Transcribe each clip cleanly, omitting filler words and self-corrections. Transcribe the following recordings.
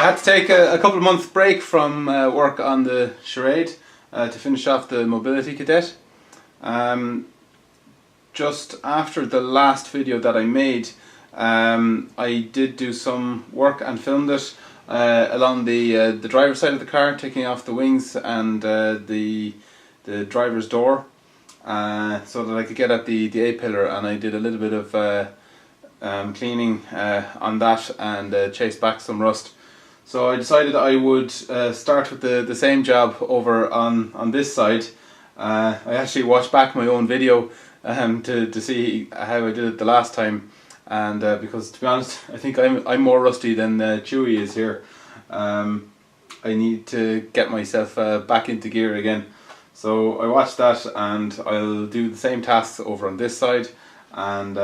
I had to take a couple of months break from work on the Charade to finish off the Mobility Kadett. Just after the last video that I made, I did do some work and filmed it along the driver's side of the car, taking off the wings and the driver's door, so that I could get at the A-pillar, and I did a little bit of cleaning on that and chase back some rust. So I decided I would start with the same job over on this side. I actually watched back my own video to see how I did it the last time, and because, to be honest, I think I'm more rusty than Chewy is here. I need to get myself back into gear again. So I watched that, and I'll do the same tasks over on this side, and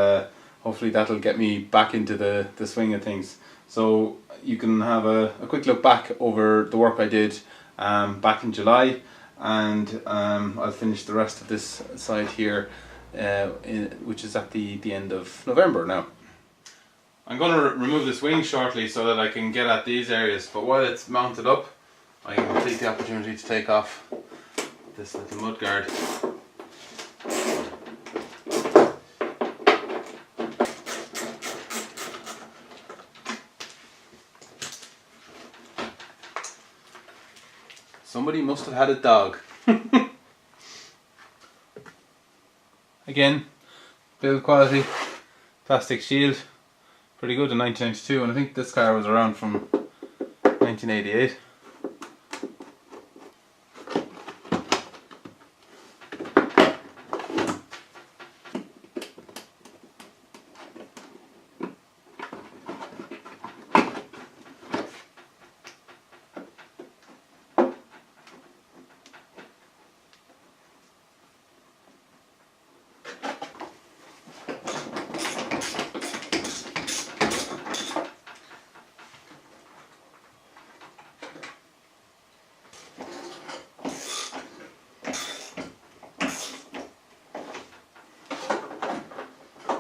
hopefully that'll get me back into the swing of things. So you can have a quick look back over the work I did back in July, and I'll finish the rest of this side here, which is at the end of November now. I'm going to remove this wing shortly so that I can get at these areas, but while it's mounted up, I can take the opportunity to take off this little mud guard. Somebody must have had a dog. Again, build quality, plastic shield, pretty good in 1992, and I think this car was around from 1988.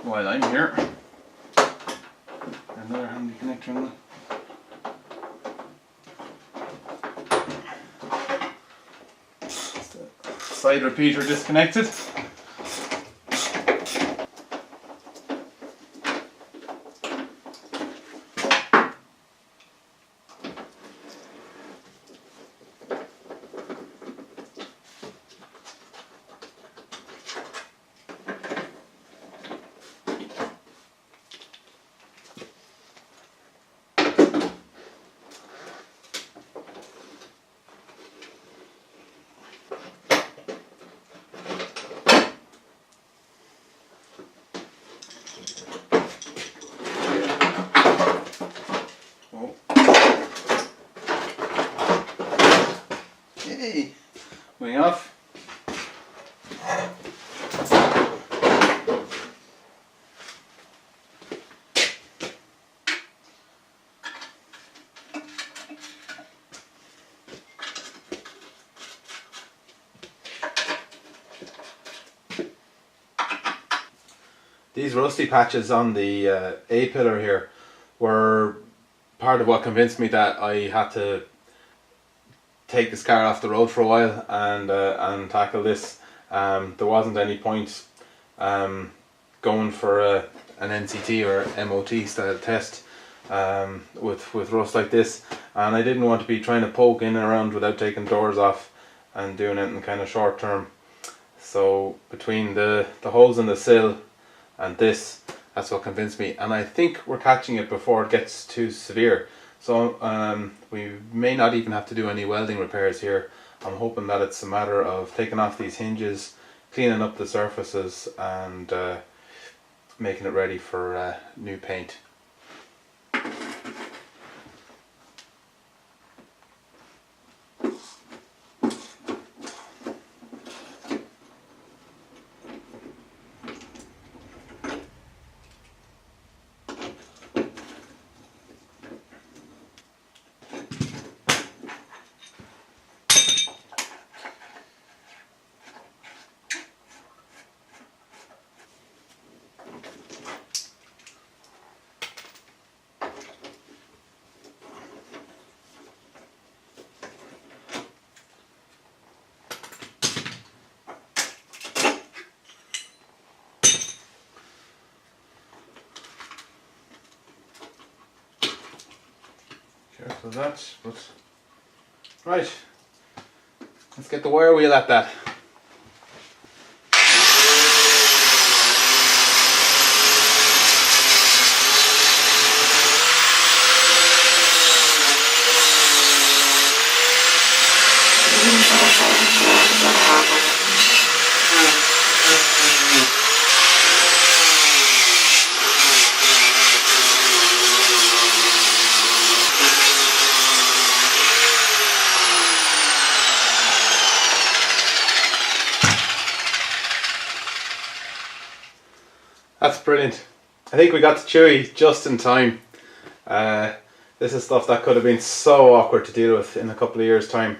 While I'm here, another handy connector in the side repeater disconnected. Hey, wing off. These rusty patches on the A-pillar here were part of what convinced me that I had to take this car off the road for a while and tackle this. There wasn't any point going for an NCT or MOT style test with rust like this, and I didn't want to be trying to poke in and around without taking doors off and doing it in kind of short term. So between the holes in the sill and this, that's what convinced me, and I think we're catching it before it gets too severe. So we may not even have to do any welding repairs here. I'm hoping that it's a matter of taking off these hinges, cleaning up the surfaces, and making it ready for new paint. Careful of that, but right. Let's get the wire wheel at that. That's brilliant. I think we got to Chewy just in time. This is stuff that could have been so awkward to deal with in a couple of years' time.